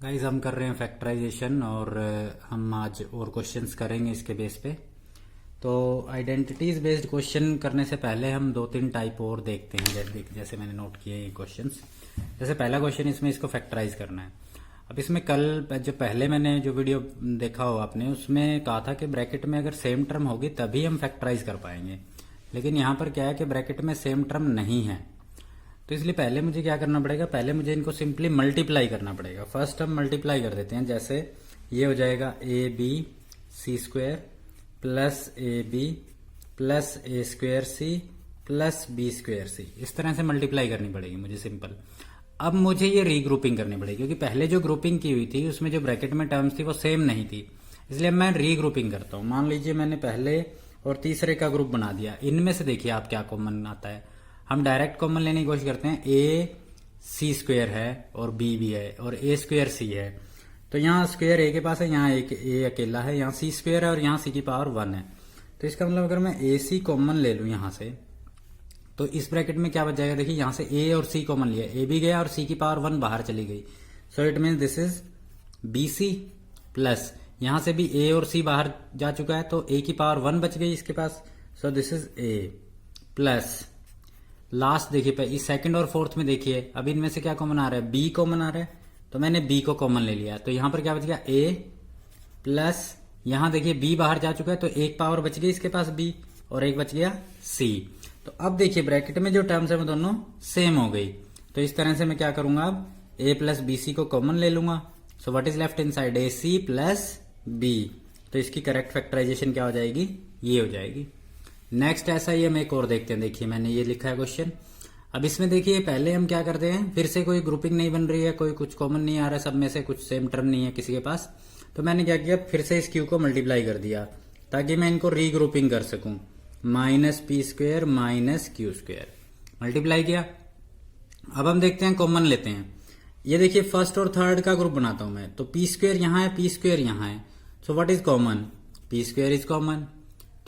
Guys हम कर रहे हैं फैक्टराइजेशन और हम आज और क्वेश्चंस करेंगे इसके बेस पे। तो आइडेंटिटीज बेस्ड क्वेश्चन करने से पहले हम दो तीन टाइप और देखते हैं, जैसे मैंने नोट किए ये क्वेश्चंस। जैसे पहला क्वेश्चन, इसमें इसको फैक्टराइज करना है। अब इसमें कल जो पहले मैंने जो वीडियो देखा हो आपने, उसमें कहा था कि ब्रैकेट में अगर सेम टर्म होगी तभी हम फैक्टराइज कर पाएंगे, लेकिन यहाँ पर क्या है कि ब्रैकेट में सेम टर्म नहीं है। तो इसलिए पहले मुझे क्या करना पड़ेगा, पहले मुझे इनको सिंपली मल्टीप्लाई करना पड़ेगा। फर्स्ट हम मल्टीप्लाई कर देते हैं। जैसे ये हो जाएगा a b c square plus a b plus a square c plus B square c, इस तरह से मल्टीप्लाई करनी पड़ेगी मुझे सिंपल। अब मुझे ये रीग्रुपिंग करनी पड़ेगी, क्योंकि पहले जो ग्रुपिंग की हुई थी उसमें जो ब्रैकेट में टर्म्स थी वो सेम नहीं थी, इसलिए मैं रीग्रुपिंग करता हूँ। मान लीजिए मैंने पहले और तीसरे का ग्रुप बना दिया। इनमें से देखिए आप क्या कॉमन आता है। हम डायरेक्ट कॉमन लेने की कोशिश करते हैं। ए सी स्क्वायर है और बी भी है और ए स्क्वायर सी है, तो यहाँ स्क्वायर ए के पास है, यहाँ एक ए अकेला है, यहाँ सी स्क्वायर है और यहाँ सी की पावर 1 है। तो इसका मतलब अगर मैं ए सी कॉमन ले लूँ यहाँ से, तो इस ब्रैकेट में क्या बच जाएगा, देखिए यहाँ से ए और सी कॉमन लिया, ए भी गया और सी की पावर 1 बाहर चली गई। So it mean this is B C plus यहाँ से भी ए और सी बाहर जा चुका है, तो ए की पावर 1 बच गई इसके पास। So this is a plus last देखिए इस सेकंड और फोर्थ में देखिए, अब इनमें से क्या कॉमन आ रहा है, बी कॉमन आ रहा है, तो मैंने बी को कॉमन ले लिया। तो यहां पर क्या बच गया, ए प्लस यहां देखिए बी बाहर जा चुका है, तो एक पावर बच गई इसके पास बी और एक बच गया सी। तो अब देखिए ब्रैकेट में जो टर्म्स है वो दोनों सेम हो गई। तो इस तरह से मैं क्या करूंगा, अब ए प्लस बी सी को कॉमन ले लूंगा। So what is left inside, A C plus B. तो इसकी करेक्ट फैक्टराइजेशन क्या हो जाएगी, ये हो जाएगी। नेक्स्ट ऐसा ही हम एक और देखते हैं। देखिए मैंने ये लिखा है क्वेश्चन। अब इसमें देखिए पहले हम क्या करते हैं, फिर से कोई ग्रुपिंग नहीं बन रही है, कोई कुछ कॉमन नहीं आ रहा है, सब में से कुछ सेम टर्म नहीं है किसी के पास। तो मैंने क्या किया, फिर से इस क्यू को मल्टीप्लाई कर दिया ताकि मैं इनको रीग्रुपिंग कर सकूं। Minus P square minus Q square multiply किया। अब हम देखते हैं कॉमन लेते हैं। ये देखिए फर्स्ट और थर्ड का ग्रुप बनाता हूं मैं। तो पी स्क्वायर यहां है, पी स्क्वायर यहां है, सो what is common, P square is common.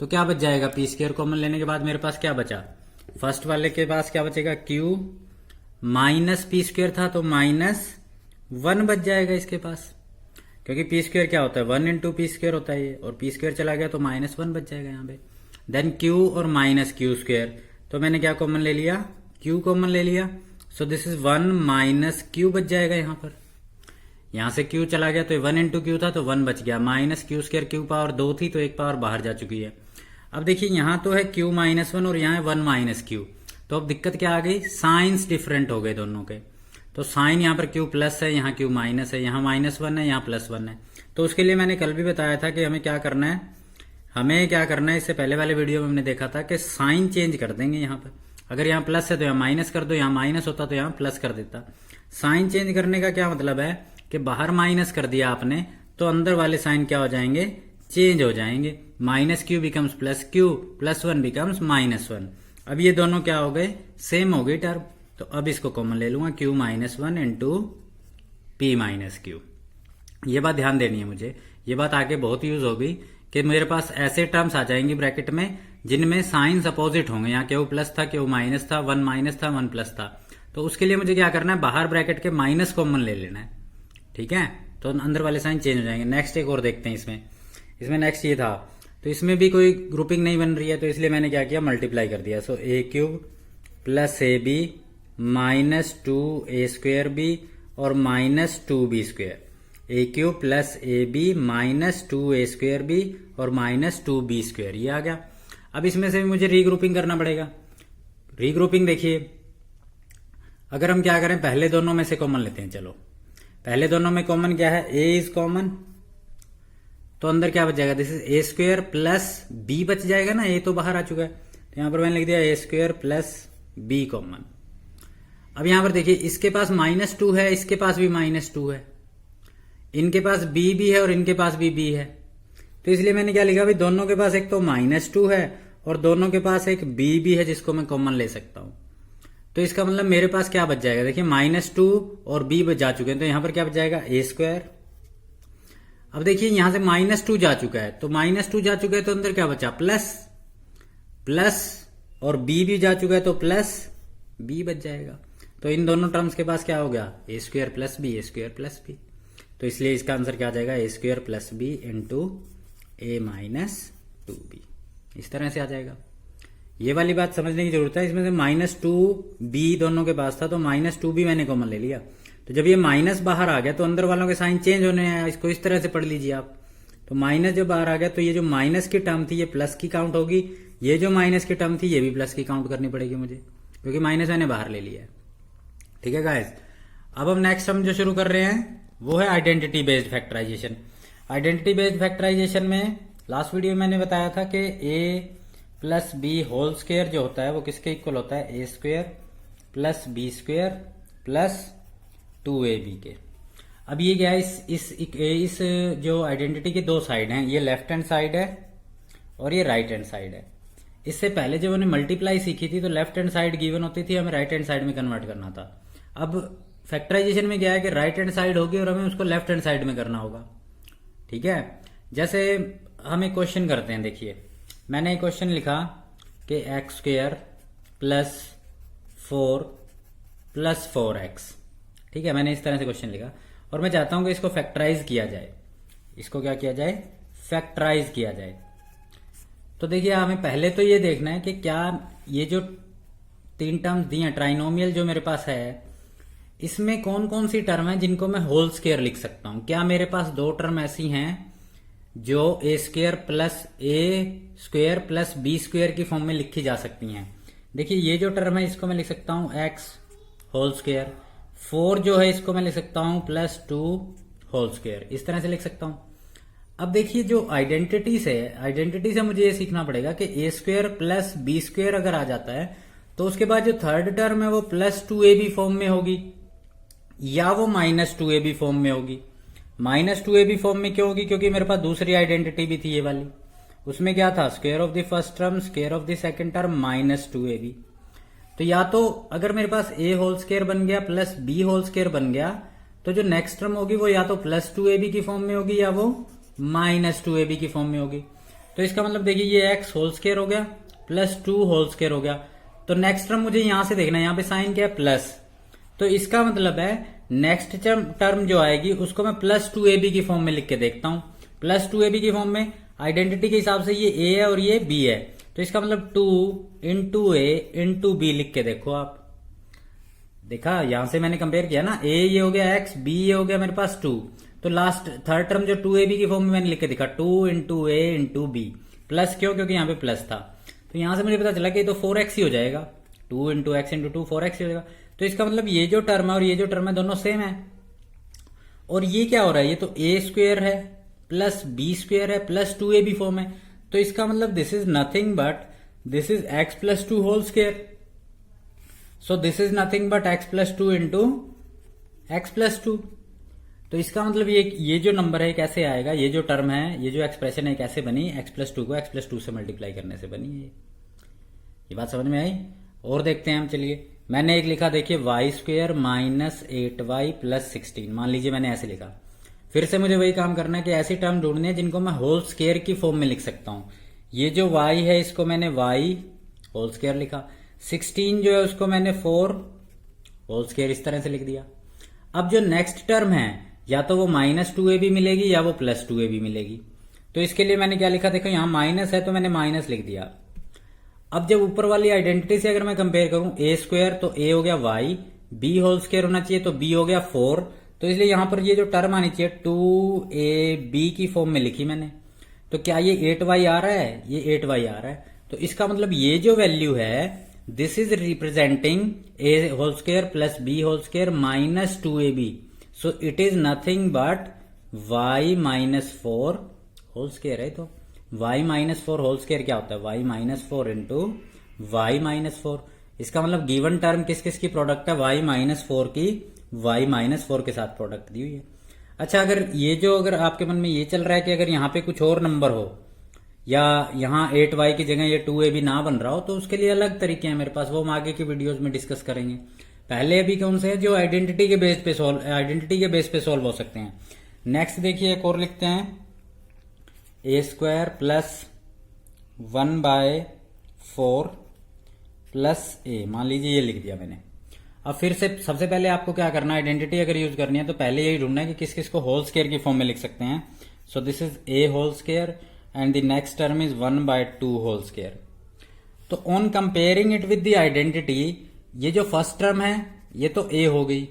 तो क्या बच जाएगा, पी स्क्वायर कॉमन लेने के बाद मेरे पास क्या बचा, फर्स्ट वाले के पास क्या बचेगा, क्यू माइनस पी स्क्वायर था तो माइनस 1 बच जाएगा इसके पास, क्योंकि पी स्क्वायर क्या होता है 1 इंटू पी स्क्वायर होता है ये, और पी स्क्वायर चला गया तो माइनस 1 बच जाएगा यहाँ पे। देन क्यू और माइनस क्यू स्क्वायर, तो मैंने क्या कॉमन ले लिया, क्यू कॉमन ले लिया। सो दिस इज 1 माइनस क्यू बच जाएगा यहाँ पर। यहां से क्यू चला गया तो 1 इंटू क्यू था तो 1 बच गया, minus Q square, Q power 2 थी तो एक पावर बाहर जा चुकी है। अब देखिए यहां तो है क्यू माइनस 1 और यहाँ है 1 माइनस क्यू, तो अब दिक्कत क्या आ गई, साइंस डिफरेंट हो गए दोनों के। तो साइन यहाँ पर क्यू प्लस है, यहाँ क्यू माइनस है, यहाँ -1 है, यहाँ +1 है। तो उसके लिए मैंने कल भी बताया था कि हमें क्या करना है, इससे पहले वाले वीडियो में हमने देखा था कि साइन चेंज कर देंगे। यहाँ पर अगर यहाँ प्लस है तो यहाँ माइनस कर दो, यहाँ माइनस होता तो यहाँ प्लस कर देता। साइन चेंज करने का क्या मतलब है कि बाहर माइनस कर दिया आपने तो अंदर वाले साइन क्या हो जाएंगे, चेंज हो जाएंगे। Minus Q becomes plus Q, +1 becomes -1। अब ये दोनों क्या हो गए, सेम हो गई टर्म। तो अब इसको कॉमन ले लूंगा, Q -1 into P minus Q. ये बात ध्यान देनी है मुझे, ये बात आगे बहुत यूज होगी कि मेरे पास ऐसे टर्म्स आ जाएंगी ब्रैकेट में जिनमें साइंस अपोजिट होंगे। यहाँ क्यू प्लस था, क्यू माइनस था, 1 माइनस था, 1 प्लस था। तो उसके लिए मुझे क्या करना है, बाहर ब्रैकेट के माइनस कॉमन ले लेना है, ठीक है। तो अंदर वाले साइन चेंज हो जाएंगे। नेक्स्ट एक और देखते हैं इसमें नेक्स्ट ये था। तो इसमें भी कोई ग्रुपिंग नहीं बन रही है, तो इसलिए मैंने क्या किया, मल्टीप्लाई कर दिया। So a cube plus a b -2 a square b और -2 b square, a cube plus a b -2 a square b और -2 बी स्क्वायर, ये आ गया। अब इसमें से मुझे रीग्रुपिंग करना पड़ेगा। रीग्रुपिंग देखिए, अगर हम क्या करें, पहले दोनों में से कॉमन लेते हैं। चलो पहले दोनों में कॉमन क्या है, ए इज कॉमन, तो अंदर क्या बच जाएगा, this is A square plus B बच जाएगा ना, ए तो बाहर आ चुका है, तो यहां पर मैंने लिख दिया ए स्क्वायर प्लस बी कॉमन। अब यहां पर देखिए इसके पास -2 है, इसके पास भी -2 है, इनके पास बी भी है और इनके पास भी बी है। तो इसलिए मैंने क्या लिखा, भाई दोनों के पास एक तो -2 है और दोनों के पास एक बी भी है जिसको मैं कॉमन ले सकता हूं। तो इसका मतलब मेरे पास क्या बच जाएगा, देखिए -2 और बी बच जा चुके हैं, तो यहां पर क्या बच जाएगा, ए स्क्वायर। अब देखिए यहां से -2 जा चुका है, तो -2 जा चुका है तो अंदर क्या बचा, प्लस और बी भी जा चुका है तो प्लस बी बच जाएगा। तो इन दोनों टर्म्स के पास क्या हो गया, ए स्क्वायर प्लस बी, ए स्क्वायर प्लस बी। तो इसलिए इसका आंसर क्या आ जाएगा, ए square plus B into A minus 2b। इस तरह से आ जाएगा। ये वाली बात समझने की जरूरत है। इसमें से -2b दोनों के पास था, तो -2b मैंने कॉमन ले लिया। तो जब ये माइनस बाहर आ गया तो अंदर वालों के साइन चेंज होने हैं। इसको इस तरह से पढ़ लीजिए आप। तो माइनस जब बाहर आ गया तो ये जो माइनस की टर्म थी ये प्लस की काउंट होगी, ये जो माइनस की टर्म थी ये भी प्लस की काउंट करनी पड़ेगी मुझे, क्योंकि माइनस मैंने बाहर ले लिया है। ठीक है गाइस, अब हम नेक्स्ट हम जो शुरू कर रहे हैं वो है identity based factorization. Identity based factorization में लास्ट वीडियो में मैंने बताया था कि a plus B whole square जो होता है वो किसके इक्वल होता है, a square plus B square plus 2ab के। अब ये क्या है, इस जो आइडेंटिटी के दो साइड हैं, ये लेफ्ट हैंड साइड है और ये राइट हैंड साइड है। इससे पहले जब हमने मल्टीप्लाई सीखी थी तो लेफ्ट हैंड साइड गिवन होती थी, हमें राइट हैंड साइड में कन्वर्ट करना था। अब फैक्टराइजेशन में क्या है कि राइट हैंड साइड होगी और हमें उसको लेफ्ट हैंड साइड में करना होगा। ठीक है, जैसे हम एक क्वेश्चन करते हैं। देखिए मैंने एक क्वेश्चन लिखा कि x square plus 4 plus 4x। ठीक है, मैंने इस तरह से क्वेश्चन लिखा और मैं चाहता हूं कि इसको फैक्टराइज किया जाए। इसको क्या किया जाए, फैक्टराइज किया जाए। तो देखिए हमें पहले तो ये देखना है कि क्या ये जो तीन टर्म्स दी हैं ट्राइनोमियल जो मेरे पास है, इसमें कौन कौन सी टर्म है जिनको मैं होल स्क्वायर लिख सकता हूं। क्या मेरे पास दो टर्म ऐसी हैं जो ए square plus a square plus B square की फॉर्म में लिखी जा सकती हैं। देखिए ये जो टर्म है इसको मैं लिख सकता हूं एक्स होल स्क्वायर, 4 जो है इसको मैं लिख सकता हूं प्लस 2 होल स्क्वायर, इस तरह से लिख सकता हूं। अब देखिए जो आइडेंटिटी से मुझे ये सीखना पड़ेगा कि ए स्क्वायर प्लस बी स्क्वायर अगर आ जाता है तो उसके बाद जो थर्ड टर्म है वो प्लस 2ab फॉर्म में होगी या वो माइनस 2ab फॉर्म में होगी। माइनस 2ab फॉर्म में क्यों होगी, क्योंकि मेरे पास दूसरी आइडेंटिटी भी थी ये वाली, उसमें क्या था, square of the first term square of the second term minus 2ab। तो या तो अगर मेरे पास ए होल स्क्वायर बन गया प्लस बी होल स्क्वायर बन गया तो जो नेक्स्ट टर्म होगी वो या तो प्लस 2ab की फॉर्म में होगी या वो माइनस 2ab की फॉर्म में होगी। तो इसका मतलब देखिए ये एक्स होल स्क्वायर हो गया प्लस 2 होल स्क्वायर हो गया। तो नेक्स्ट टर्म मुझे यहां से देखना है, यहां पे साइन क्या है, प्लस। तो इसका मतलब है नेक्स्ट टर्म जो आएगी उसको मैं प्लस 2ab की फॉर्म में लिख के देखता हूं। प्लस 2ab की फॉर्म में आइडेंटिटी के हिसाब से ये a है और ये b है, तो इसका मतलब 2 इंटू ए इंटू बी लिख के देखो आप। देखा यहां से मैंने कंपेयर किया ना, a ये हो गया x, b ये हो गया मेरे पास 2, तो लास्ट थर्ड टर्म जो 2ab की फॉर्म में मैंने लिख के दिखा 2 इंटू ए इंटू बी, प्लस क्यों, क्योंकि यहाँ पे प्लस था। तो यहां से मुझे पता चला कि ये तो 4x ही हो जाएगा, 2 इंटू एक्स इंटू 2 4x ही हो जाएगा। तो इसका मतलब ये जो टर्म है और ये जो टर्म है दोनों सेम है। और ये क्या हो रहा है, ये तो ए स्क्वायर है प्लस बी स्क्वायर है प्लस 2ab फॉर्म है, तो इसका मतलब this is nothing but this is X plus 2 whole square. So this is nothing but X plus 2 into X plus 2। तो इसका मतलब ये जो नंबर है कैसे आएगा, ये जो टर्म है, ये जो एक्सप्रेशन है कैसे बनी, एक्स प्लस 2 को एक्स प्लस 2 से मल्टीप्लाई करने से बनी है। ये बात समझ में आई। और देखते हैं हम, चलिए मैंने एक लिखा, देखिए Y square minus 8y plus 16, मान लीजिए मैंने ऐसे लिखा। फिर से मुझे वही काम करना है कि ऐसी टर्म ढूंढनी है जिनको मैं होल स्क्वायर की फॉर्म में लिख सकता हूं। ये जो y है इसको मैंने y होल स्क्वायर लिखा, 16 जो है उसको मैंने 4 होल स्क्वायर इस तरह से लिख दिया। अब जो नेक्स्ट टर्म है या तो वो माइनस 2ab मिलेगी या वो प्लस 2ab मिलेगी। तो इसके लिए मैंने क्या लिखा, देखो यहां माइनस है तो मैंने माइनस लिख दिया। अब जब ऊपर वाली आइडेंटिटी से अगर मैं कंपेयर करूं ए स्क्वायर तो ए हो गया y, बी होल स्क्वायर होना चाहिए तो बी हो गया 4, तो इसलिए यहां पर ये जो टर्म आनी चाहिए 2ab की फॉर्म में लिखी मैंने। तो क्या ये 8y आ रहा है, ये 8y आ रहा है। तो इसका मतलब ये जो वैल्यू है this is representing A whole square plus B whole square minus 2ab। So it is nothing but y minus 4 whole square है। तो y माइनस 4 होल स्क्वायर क्या होता है, y minus 4 into Y minus 4। इसका मतलब given term किस किस की प्रोडक्ट है, y माइनस 4 की y माइनस 4 के साथ प्रोडक्ट दी हुई है। अच्छा अगर आपके मन में ये चल रहा है कि अगर यहाँ पे कुछ और नंबर हो या यहाँ 8y की जगह ये 2ab ना बन रहा हो तो उसके लिए अलग तरीके हैं मेरे पास, वो हम आगे की वीडियोस में डिस्कस करेंगे। पहले अभी कौन से है जो आइडेंटिटी के बेस पे सॉल्व हो सकते हैं। नेक्स्ट देखिए एक और लिखते हैं, ए स्क्वायर प्लस 1/4 प्लस ए, मान लीजिए ये लिख दिया मैंने। अब फिर से सबसे पहले आपको क्या करना है, आइडेंटिटी अगर यूज करनी है तो पहले यही ढूंढना है कि किस किस को होल स्क्वायर की फॉर्म में लिख सकते हैं। So this is a whole square and the next term is 1/2 whole square. तो on comparing it with the identity, ये जो फर्स्ट टर्म है ये तो ए हो गई,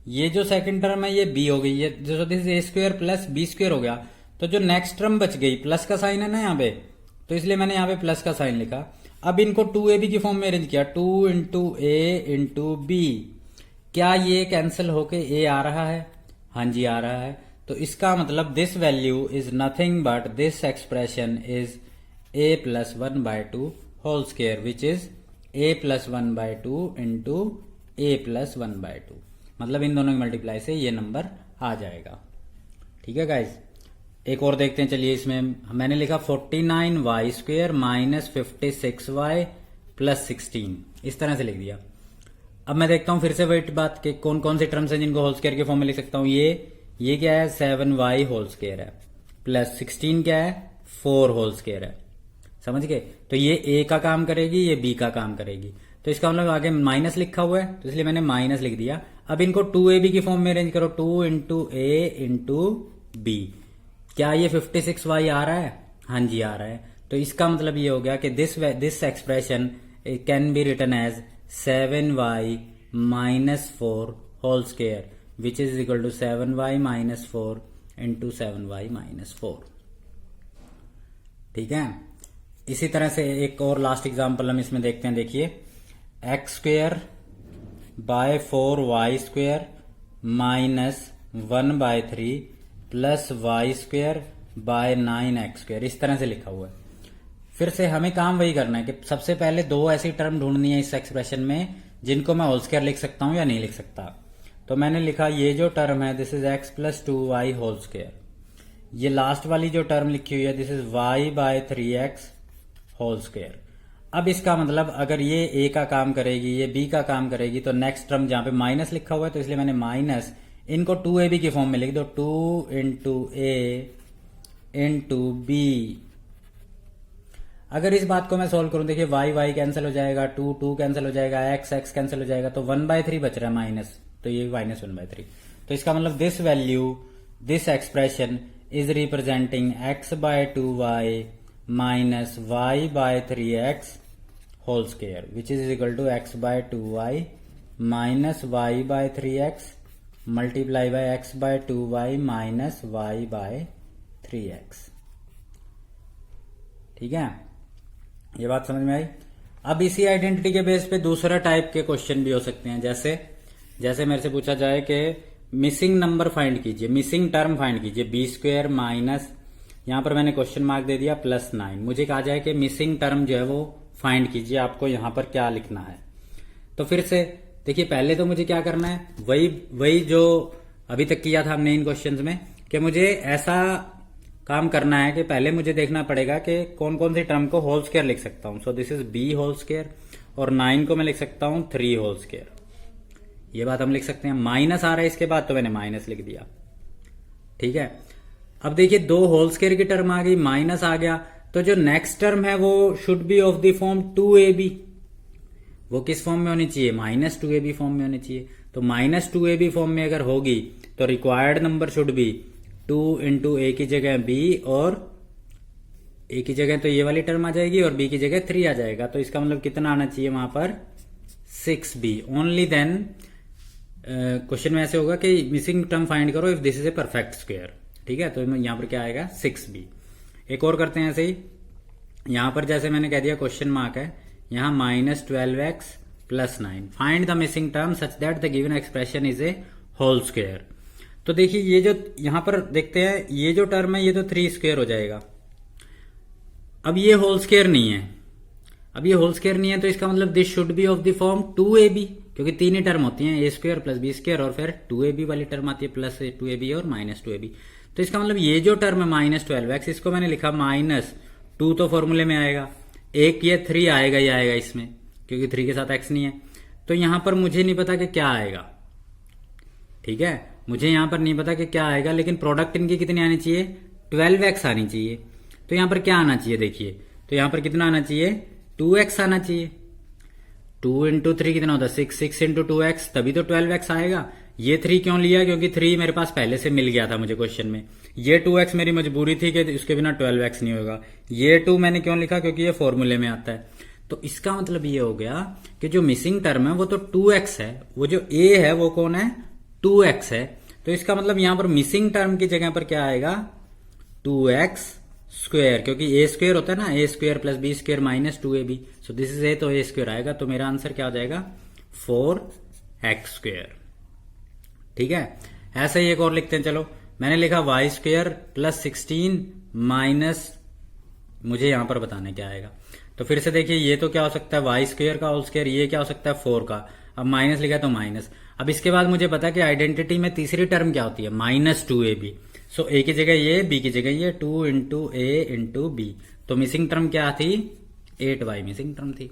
ये जो सेकंड टर्म है ये बी हो गई, ये जो this A square plus B square हो गया। तो जो नेक्स्ट टर्म बच गई, प्लस का साइन है ना यहाँ पे, तो इसलिए मैंने यहाँ पे प्लस का साइन लिखा। अब इनको 2ab की फॉर्म में अरेंज किया, 2 इंटू ए इंटू बी। क्या ये कैंसिल होके ए आ रहा है? हाँ जी आ रहा है। तो इसका मतलब this value is nothing but this expression is a plus 1/2 whole square which is a plus 1/2 into a plus 1/2। मतलब इन दोनों की मल्टीप्लाई से ये नंबर आ जाएगा। ठीक है गाइज, एक और देखते हैं। चलिए इसमें मैंने लिखा 49y square minus 56y plus 16, इस तरह से लिख दिया। अब मैं देखता हूं फिर से वही बात कि कौन कौन से टर्म्स हैं जिनको होल स्क्वायर की फॉर्म में लिख सकता हूं। ये क्या है, 7y होल स्क्वायर है, प्लस 16 क्या है, 4 होल स्क्वायर है। समझ गए? तो ये a का काम करेगी, ये b का काम करेगी। तो इसका मतलब आगे माइनस लिखा हुआ है, तो इसलिए मैंने माइनस लिख दिया। अब इनको 2ab की फॉर्म में अरेंज करो, 2 इंटू ए इंटू बी। क्या ये 56y आ रहा है? हाँ जी आ रहा है। तो इसका मतलब ये हो गया कि this expression can be written as 7y minus 4 whole square which is equal to 7y minus 4 into 7y minus 4। ठीक है, इसी तरह से एक और लास्ट एग्जांपल हम इसमें देखते हैं। देखिए x square by 4y square minus 1/3 plus y square by 9x square, इस तरह से लिखा हुआ है। फिर से हमें काम वही करना है कि सबसे पहले दो ऐसी टर्म ढूंढनी है इस एक्सप्रेशन में जिनको मैं होल स्क्वायर लिख सकता हूं या नहीं लिख सकता। तो मैंने लिखा ये जो टर्म है this is x plus 2y whole square. ये लास्ट वाली जो टर्म लिखी हुई है this is y by 3x whole square. अब इसका मतलब अगर ये a का काम करेगी, ये b का काम करेगी, तो नेक्स्ट टर्म जहां पे माइनस लिखा हुआ है तो इसलिए मैंने माइनस, इनको 2ab की फॉर्म में लिख दो, 2 इंटू ए इंटू बी। अगर इस बात को मैं सॉल्व करूं, देखिए y कैंसिल हो जाएगा, 2 कैंसिल हो जाएगा, x कैंसिल हो जाएगा, तो 1/3 बच रहा है माइनस, तो ये माइनस 1/3। तो इसका मतलब this value, this expression is representing x/2y minus y/3x whole square which is equal to x/2y minus y/3x multiply by x/2y minus y/3x। ठीक है, ये बात समझ में आई। अब इसी आइडेंटिटी के बेस पे दूसरा टाइप के क्वेश्चन भी हो सकते हैं। जैसे मेरे से पूछा जाए कि मिसिंग नंबर फाइंड कीजिए, मिसिंग टर्म फाइंड कीजिए, बी स्क्वायर माइनस, यहां पर मैंने क्वेश्चन मार्क दे दिया प्लस 9। मुझे कहा जाए कि मिसिंग टर्म जो है वो फाइंड कीजिए, आपको यहां पर क्या लिखना है। तो फिर से देखिए पहले तो मुझे क्या करना है, वही जो अभी तक किया था हमने इन क्वेश्चंस में, कि मुझे ऐसा काम करना है कि पहले मुझे देखना पड़ेगा कि कौन कौन सी टर्म को होल स्क्वायर लिख सकता हूं। So this is b whole square, और 9 को मैं लिख सकता हूं 3 होल स्क्वायर। ये बात हम लिख सकते हैं। माइनस आ रहा है इसके बाद, तो मैंने माइनस लिख दिया। ठीक है, अब देखिए 2 होल स्क्वायर की टर्म आ गई, माइनस आ गया, तो जो नेक्स्ट टर्म है वो should be of the form 2ab। वो किस फॉर्म में होनी चाहिए, माइनस 2ab फॉर्म में होनी चाहिए। तो माइनस 2ab फॉर्म में अगर होगी तो required number should be 2 into a की जगह b, और a की जगह तो ये वाली टर्म आ जाएगी और b की जगह 3 आ जाएगा। तो इसका मतलब कितना आना चाहिए वहां पर, 6b। ओनली देन क्वेश्चन में ऐसे होगा कि मिसिंग टर्म फाइंड करो if this is a perfect square. ठीक है, तो यहां पर क्या आएगा, 6b। एक और करते हैं ऐसे ही। यहां पर जैसे मैंने कह दिया क्वेश्चन मार्क है, यहां minus 12x plus 9, find the missing term such that the given expression is a whole square. तो देखिए ये जो यहां पर देखते हैं, ये जो टर्म है ये तो 3 स्क्वायर हो जाएगा। अब ये होल स्क्वायर नहीं है, अब ये होल स्क्वायर नहीं है, तो इसका मतलब this should be of the form 2ab, क्योंकि 3 ही टर्म होती हैं, a square plus b square, और फिर 2ab वाली टर्म आती है प्लस 2ab और माइनस 2ab। तो इसका मतलब ये जो टर्म है माइनस 12x, इसको मैंने लिखा माइनस 2, तो फॉर्मूले में आएगा, एक ये 3 आएगा ही आएगा इसमें, क्योंकि 3 के साथ x नहीं है। तो यहां पर मुझे नहीं पता कि क्या आएगा। ठीक है, मुझे यहां पर नहीं पता कि क्या आएगा, लेकिन प्रोडक्ट इनकी कितनी आनी चाहिए, 12x आनी चाहिए। तो यहां पर क्या आना चाहिए, देखिए तो यहां पर कितना आना चाहिए, 2x आना चाहिए। 2 इंटू 3 कितना होता है 6, 6 इंटू 2x, तभी तो 12x आएगा। ये 3 क्यों लिया, क्योंकि 3 मेरे पास पहले से मिल गया था मुझे क्वेश्चन में। ये 2x मेरी मजबूरी थी कि उसके बिना 12x नहीं होगा। ये 2 मैंने क्यों लिखा, क्योंकि ये फॉर्मूले में आता है। तो इसका मतलब ये हो गया कि जो मिसिंग टर्म है वो तो 2x है, वो जो a है वो कौन है 2x है। तो इसका मतलब यहां पर मिसिंग टर्म की जगह पर क्या आएगा 2x स्क्वायर, क्योंकि ए स्क्वायर होता है ना, a square plus B square minus 2ab। So this is a, तो ए स्क्वायर आएगा। तो मेरा आंसर क्या हो जाएगा 4x स्क्वायर। ठीक है, ऐसे ही एक और लिखते हैं। चलो मैंने लिखा वाई स्क्वायर प्लस 16 माइनस, मुझे यहां पर बताना क्या आएगा। तो फिर से देखिए, ये तो क्या हो सकता है वाई स्क्वायर का होल स्क्वायर, ये क्या हो सकता है 4 का। अब माइनस लिखा तो माइनस। अब इसके बाद मुझे पता है कि आइडेंटिटी में तीसरी टर्म क्या होती है -2ab। सो ए की जगह ये, बी की जगह ये, 2 इंटू ए इंटू बी। तो मिसिंग टर्म क्या थी 8y मिसिंग टर्म थी।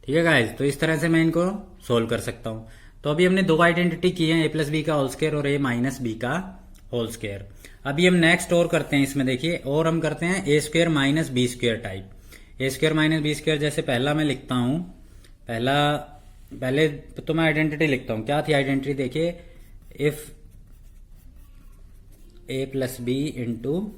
ठीक है गाइज, तो इस तरह से मैं इनको सोल्व कर सकता हूं। तो अभी हमने दो आइडेंटिटी की है, a प्लस बी का होल स्क्वायर और a माइनस बी का होल स्क्वायर। अभी हम नेक्स्ट और करते हैं इसमें, देखिए और हम करते हैं a square minus B square type. A square minus B square जैसे पहला मैं लिखता हूं, पहले तो मैं आइडेंटिटी लिखता हूं। क्या थी आइडेंटिटी, देखिए if a plus B into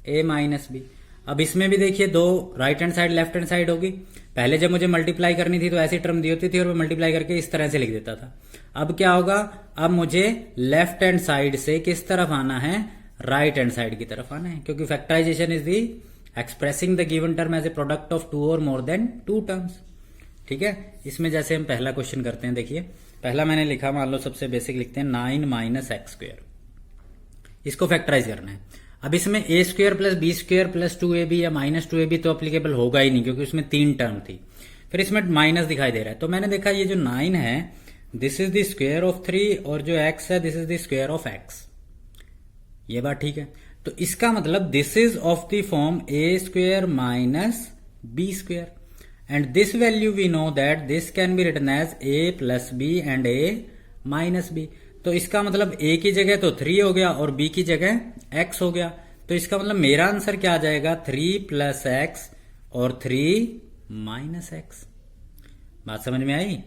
A minus B. अब इसमें भी देखिए दो right hand side left hand side होगी। पहले जब मुझे मल्टीप्लाई करनी थी तो ऐसी टर्म दी होती थी और मैं मल्टीप्लाई करके इस तरह से लिख देता था। अब क्या होगा, अब मुझे लेफ्ट हैंड साइड से किस तरफ आना है, राइट हैंड साइड की तरफ आना है, क्योंकि factorisation is the expressing the given term as a product of 2 और मोर देन 2 टर्म्स। ठीक है, इसमें जैसे हम पहला क्वेश्चन करते हैं, देखिए पहला मैंने लिखा, मान लो सबसे बेसिक लिखते हैं 9 माइनस एक्स स्क्वायर, इसको फैक्टराइज करना है। अब इसमें a square plus B square plus 2ab या माइनस 2ab तो अप्लीकेबल होगा ही नहीं, क्योंकि उसमें 3 टर्म थी। फिर इसमें माइनस दिखाई दे रहा है, तो मैंने देखा ये जो 9 है this is the square of 3 और जो x है this is the square of x। ये बात ठीक है। तो इसका मतलब this is of the form A square minus B square, and this value we know that this can be written as a plus B and a minus B. तो इसका मतलब a की जगह तो 3 हो गया और b की जगह x हो गया। तो इसका मतलब मेरा आंसर क्या आ जाएगा 3 प्लस एक्स और 3 माइनस एक्स। बात समझ में आई।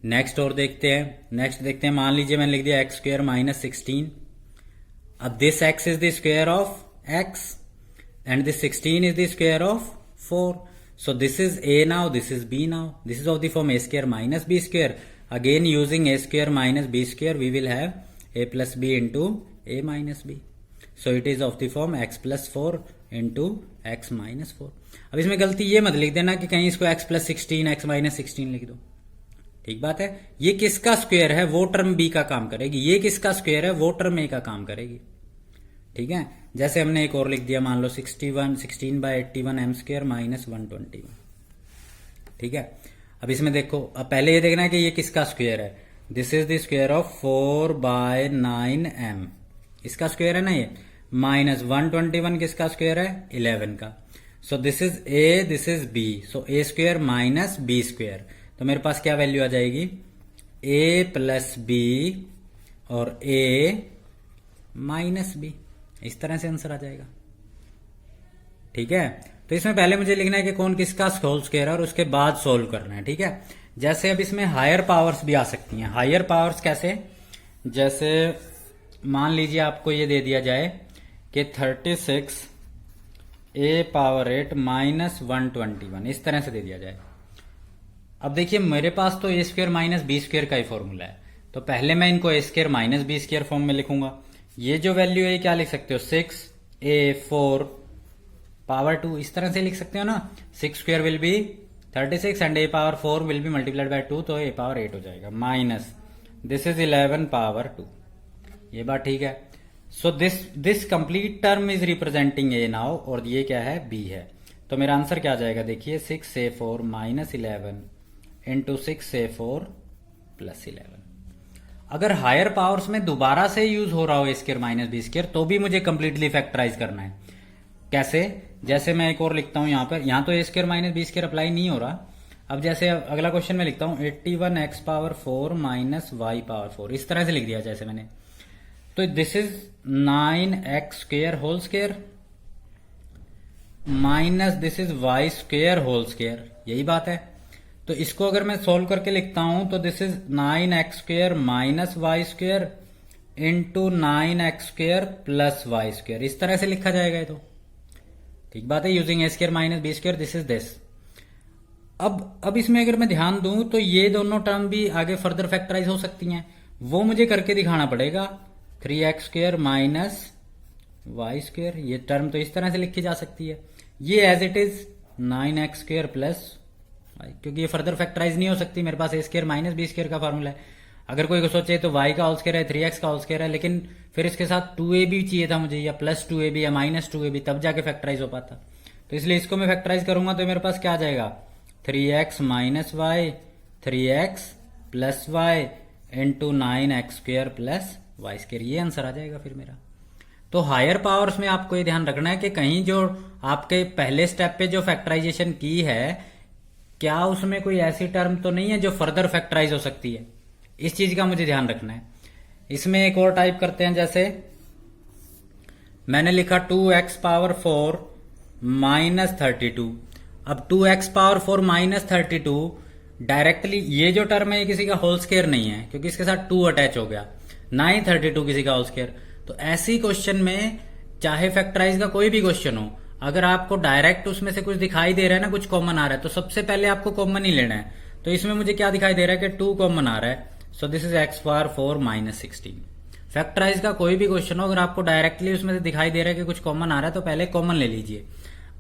नेक्स्ट और देखते हैं, मान लीजिए मैंने लिख दिया एक्स स्क्वायर माइनस 16। अब this x is the square of x and this 16 is the square of 4। So this is a now, this is b now, this is of the form a square minus b square. Again using a square minus b square we will have a plus b into a minus b. So it is of the form x plus 4 into x minus 4. अब इसमें गलती ये मत लिख देना कि कहीं इसको x plus 16 x minus 16 लिख दो। ठीक बात है, ये किसका स्क्वायर है वो टर्म b का काम करेगी, ये किसका स्क्वायर है वो टर्म a का काम करेगी। ठीक है, जैसे हमने एक और लिख दिया, मान लो 16/81 m स्क्वायर माइनस 121। ठीक है, अब इसमें देखो, अब पहले ये देखना है कि ये किसका स्क्वायर है। This is the square of 4/9m, इसका स्क्वायर है ना ये, माइनस 121 किसका स्क्वायर है 11 का। सो this is a, this is b, so a square minus b square. तो मेरे पास क्या वैल्यू आ जाएगी a प्लस b और a माइनस b, इस तरह से आंसर आ जाएगा। ठीक है, तो इसमें पहले मुझे लिखना है कि कौन किसका होल स्क्वायर है और उसके बाद सोल्व करना है। ठीक है, जैसे अब इसमें हायर पावर्स भी आ सकती हैं। हायर पावर्स कैसे, जैसे मान लीजिए आपको ये दे दिया जाए कि 36 a पावर 8 माइनस 121, इस तरह से दे दिया जाए। अब देखिए मेरे पास तो a square minus B square का ही फॉर्मूला है, तो पहले मैं इनको a square minus B square form में लिखूंगा। ये जो वैल्यू है क्या लिख सकते हो 6a4 पावर 2, इस तरह से लिख सकते हो ना। 6 square will be 36 and a power 4 will be multiplied by 2, तो a पावर 8 हो जाएगा, माइनस दिस इज 11 पावर 2। ये बात ठीक है। So this complete term is representing a now, और ये क्या है b है। तो मेरा आंसर क्या आ जाएगा, देखिए 6a4 minus 11 into 6a4 plus 11। अगर हायर पावर्स में दोबारा से यूज हो रहा हो a square minus B square, तो भी मुझे कंप्लीटली फैक्टराइज करना है। कैसे, जैसे मैं एक और लिखता हूं यहां पर, यहां तो a square minus B square apply नहीं हो रहा। अब जैसे अगला क्वेश्चन में लिखता हूं 81x power 4 minus y power 4, इस तरह से लिख दिया जैसे मैंने। तो this is 9x square whole square minus this is y square whole square, यही बात है। तो इसको अगर मैं सोल्व करके लिखता हूं तो this is 9x² minus Y square into 9x² plus Y square, इस तरह से लिखा जाएगा ये तो। ठीक बात है, using a² minus b², this is this. अब इसमें अगर मैं ध्यान दूं तो ये दोनों टर्म भी आगे फर्दर फैक्टराइज हो सकती हैं, वो मुझे करके दिखाना पड़ेगा। 3x² माइनस वाई स्क्वेयर, ये टर्म तो इस तरह से लिखी जा सकती है। ये as it is 9x² plus Y, क्योंकि ये फर्दर फैक्टराइज नहीं हो सकती, मेरे पास a² माइनस b² का फॉर्मूला है। अगर कोई को सोचे तो y का होल स्क्वायर है, 3x का होल स्क्वायर है, लेकिन फिर इसके साथ 2ab चाहिए था मुझे, या प्लस 2ab या माइनस 2ab, तब जाके फैक्टराइज हो पाता। तो इसलिए इसको मैं फैक्टराइज करूंगा तो मेरे पास क्या आ जाएगा, 3x minus Y, 3x plus Y into 9x² plus Y square, ये आंसर आ जाएगा फिर मेरा। तो हायर पावर्स में आपको ये ध्यान रखना है कि कहीं जो आपके पहले स्टेप पे जो फैक्टराइजेशन की है, क्या उसमें कोई ऐसी टर्म तो नहीं है जो फर्दर फैक्टराइज हो सकती है, इस चीज का मुझे ध्यान रखना है। इसमें एक और टाइप करते हैं, जैसे मैंने लिखा 2x पावर 4 माइनस 32। अब 2x पावर 4 माइनस 32 डायरेक्टली ये जो टर्म है ये किसी का होल स्क्वायर नहीं है, क्योंकि इसके साथ 2 अटैच हो गया, ना ही 32 किसी का होल स्क्वायर। तो ऐसी क्वेश्चन में चाहे फैक्टराइज का कोई भी क्वेश्चन हो, अगर आपको डायरेक्ट उसमें से कुछ दिखाई दे रहा है ना, कुछ कॉमन आ रहा है, तो सबसे पहले आपको कॉमन ही लेना है। तो इसमें मुझे क्या दिखाई दे रहा है कि 2 कॉमन आ रहा है, so this is x power 4 minus 16। Factorise का कोई भी क्वेश्चन हो, अगर आपको डायरेक्टली उसमें से दिखाई दे रहा है कि कुछ कॉमन आ रहा है, तो पहले कॉमन ले लीजिए।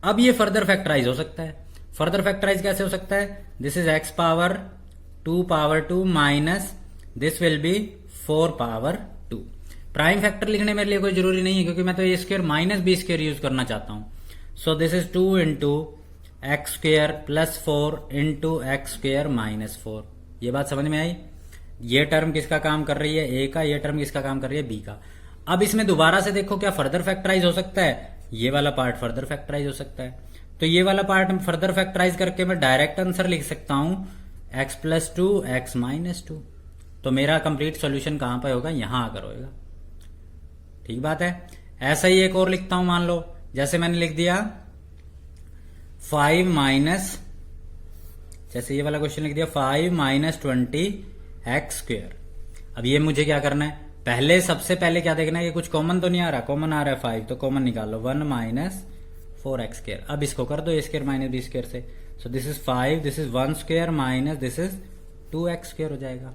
अब ये फर्दर फैक्टराइज हो सकता है। फर्दर फैक्टराइज कैसे हो सकता है, this is x power 2 minus this will be 4 power 2। Prime factor लिखने मेरे लिए कोई जरूरी नहीं है, क्योंकि मैं तो a² माइनस b² यूज करना चाहता हूं। So this is 2 into x² plus 4 into x² minus 4। ये बात समझ में आई। ये टर्म किसका काम कर रही है, a का, ये टर्म किसका काम कर रही है, b का। अब इसमें दोबारा से देखो क्या फर्दर फैक्टराइज हो सकता है, ये वाला पार्ट फर्दर फैक्टराइज हो सकता है। तो ये वाला पार्ट फर्दर फैक्टराइज करके मैं डायरेक्ट आंसर लिख सकता हूं x प्लस 2 x माइनस 2। तो मेरा कंप्लीट सोल्यूशन कहां पर होगा, यहां आकर होगा। ठीक बात है। ऐसा ही एक और लिखता हूं, मान लो जैसे मैंने लिख दिया 5 माइनस, जैसे ये वाला क्वेश्चन लिख दिया 5 माइनस 20x²। अब ये मुझे क्या करना है, पहले सबसे पहले क्या देखना है कि कुछ कॉमन तो नहीं आ रहा, कॉमन आ रहा है 5, तो कॉमन निकालो, 1 माइनस 4x²। अब इसको कर दो a² माइनस b² से, सो this is 5, this is 1² minus this is 2x² हो जाएगा।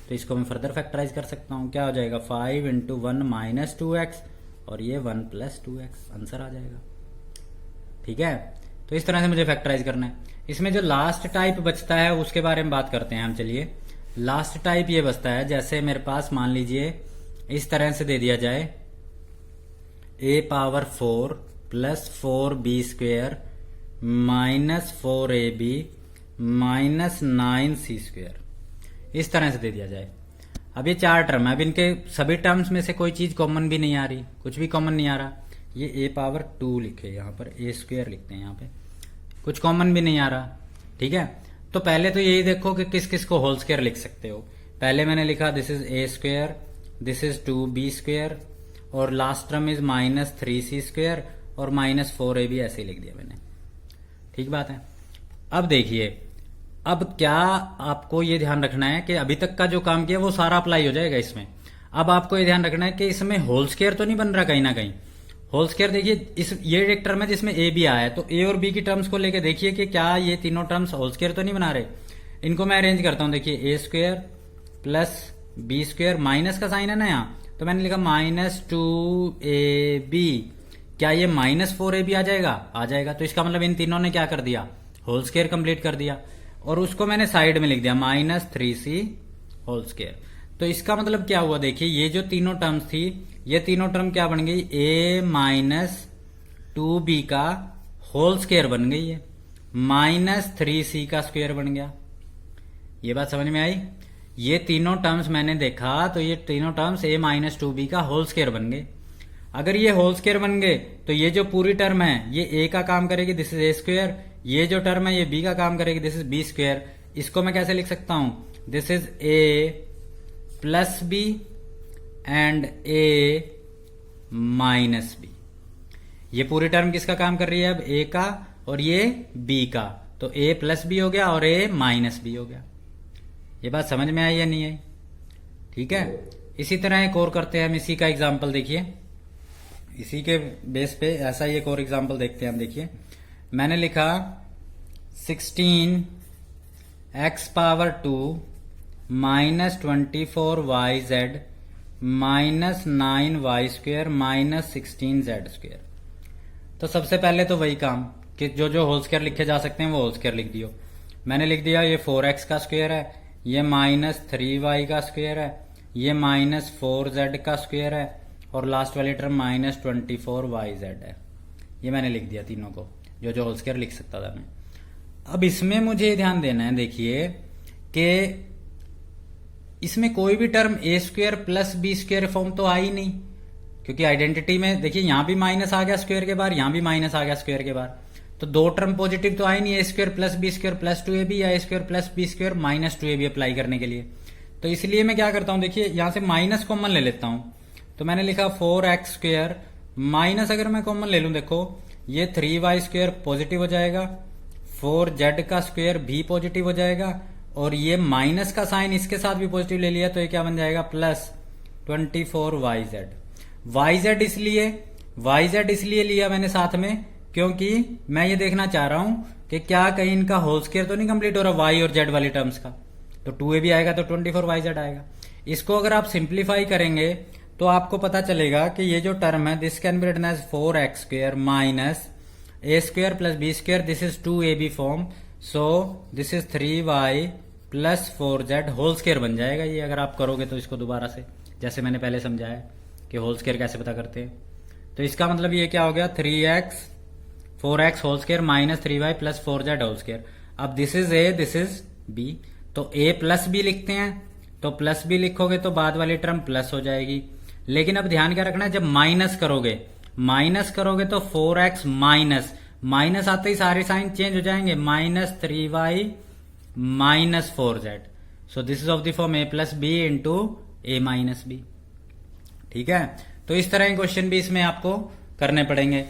तो इसको मैं फर्दर फैक्टराइज कर सकता हूं, क्या हो जाएगा 5 इंटू 1 माइनस 2x और ये 1 प्लस 2x, आंसर आ जाएगा। ठीक है, तो इस तरह से मुझे फैक्टराइज करना है। इसमें जो लास्ट टाइप बचता है उसके बारे में बात करते हैं हम। चलिए, लास्ट टाइप ये बचता है, जैसे मेरे पास मान लीजिए इस तरह से दे दिया जाए a power 4 plus 4b² minus 4ab minus 9c², इस तरह से दे दिया जाए। अब ये 4 टर्म है, अब इनके सभी टर्म्स में से कोई चीज कॉमन भी नहीं आ रही, कुछ भी कॉमन नहीं आ रहा। ये a पावर 2 लिखे, यहाँ पर a² लिखते हैं, यहाँ पे कुछ कॉमन भी नहीं आ रहा। ठीक है, तो पहले तो यही देखो कि किस किस को होल स्क्वायर लिख सकते हो। पहले मैंने लिखा this is a², this is 2b² और last term is minus 3c² और माइनस 4ab, ऐसे ही लिख दिया मैंने। ठीक बात है। अब देखिए, अब क्या आपको ये ध्यान रखना है कि अभी तक का जो काम किया वो सारा अप्लाई हो जाएगा इसमें। अब आपको ये ध्यान रखना है कि इसमें होल स्क्वायर तो नहीं बन रहा कहीं ना कहीं। होल स्क्वायर देखिए, इस ये एक टर्म है जिसमें ए भी आया है, तो ए और बी की टर्म्स को लेके देखिए कि क्या ये तीनों टर्म्स होल स्क्वायर तो नहीं बना रहे। इनको मैं अरेंज करता हूं, देखिए a² प्लस b², माइनस का साइन है ना यहाँ, तो मैंने लिखा माइनस 2ab। क्या ये माइनस 4ab आ जाएगा, आ जाएगा। तो इसका मतलब इन तीनों ने क्या कर दिया, होल स्क्वायर कंप्लीट कर दिया। और उसको मैंने साइड में लिख दिया माइनस 3c होल स्क्वायर। तो इसका मतलब क्या हुआ, देखिए ये जो तीनों टर्म्स थी, ये तीनों टर्म क्या बन गई, a माइनस 2b का होल स्क्वायर बन गई है, माइनस 3c का स्क्वायर बन गया। ये बात समझ में आई। ये तीनों टर्म्स मैंने देखा तो ये तीनों टर्म्स a माइनस 2b का होल स्क्वायर बन गए। अगर ये होल स्क्वायर बन गए तो ये जो पूरी टर्म है ये a का काम करेगी, दिस इज a²। ये जो टर्म है ये b का काम करेगी, दिस इज b²। इसको मैं कैसे लिख सकता हूं, this is a plus b and a minus b। ये पूरी टर्म किसका काम कर रही है, अब a का और ये b का, तो ए प्लस बी हो गया और ए माइनस बी हो गया। ये बात समझ में आई या नहीं आई? ठीक है। इसी तरह एक और करते हैं हम, इसी का एग्जाम्पल देखिए, इसी के बेस पे ऐसा ही एक और एग्जाम्पल देखते हैं हम। देखिए मैंने लिखा 16x power 2 minus 24yz minus 9y² minus 16z²। तो सबसे पहले तो वही काम कि जो जो होल स्क्वायर लिखे जा सकते हैं वो होल स्क्वायर लिख दियो। मैंने लिख दिया ये 4x का स्क्वायर है, ये माइनस 3y का स्क्वायर है, ये माइनस 4z का स्क्वायर है और लास्ट वाली टर्म माइनस 24yz है। ये मैंने लिख दिया तीनों को, जो जो होल स्क्वायर लिख सकता था मैं। अब इसमें मुझे ध्यान देना है, देखिए कि इसमें कोई भी term a² plus b² form तो आई नहीं, क्योंकि आइडेंटिटी में देखिए यहां भी माइनस आ गया स्क्वायर के बाहर, यहां भी माइनस आ गया स्क्वायर के बाहर, तो दो टर्म पॉजिटिव तो आई नहीं, a² plus b² plus 2ab या a² plus b² minus 2ab apply करने के लिए। तो इसलिए मैं क्या करता हूं, देखिए यहां से माइनस कॉमन ले लेता हूं। तो मैंने लिखा 4x² माइनस, अगर मैं कॉमन ले लूं, देखो ये 3y² पॉजिटिव हो जाएगा, 4z का स्क्वायर भी पॉजिटिव हो जाएगा और ये माइनस का साइन इसके साथ भी पॉजिटिव ले लिया तो ये क्या बन जाएगा, प्लस 24yz। yz इसलिए लिया मैंने साथ में क्योंकि मैं ये देखना चाह रहा हूं कि क्या कहीं इनका होल स्क्वायर तो नहीं कंप्लीट हो रहा y और z वाली टर्म्स का। तो 2ab आएगा तो 24yz आएगा। इसको अगर आप सिंप्लीफाई करेंगे तो आपको पता चलेगा कि ये जो टर्म है this can be written as 4x² minus a² plus b², this is 2ab form, so this is 3y plus 4z whole square बन जाएगा ये, अगर आप करोगे तो इसको दोबारा से, जैसे मैंने पहले समझाया कि होल स्क्वायर कैसे पता करते हैं। तो इसका मतलब ये क्या हो गया, 4x whole square minus 3y plus 4z whole square. अब this is a, this is b, तो a प्लस b लिखते हैं, तो प्लस b लिखोगे तो बाद वाली टर्म प्लस हो जाएगी। लेकिन अब ध्यान क्या रखना है, जब माइनस करोगे तो 4x माइनस आते ही सारे साइन चेंज हो जाएंगे, minus 3y minus 4z। So this is of the form a plus B into a minus B. ठीक है, तो इस तरह के क्वेश्चन भी इसमें आपको करने पड़ेंगे।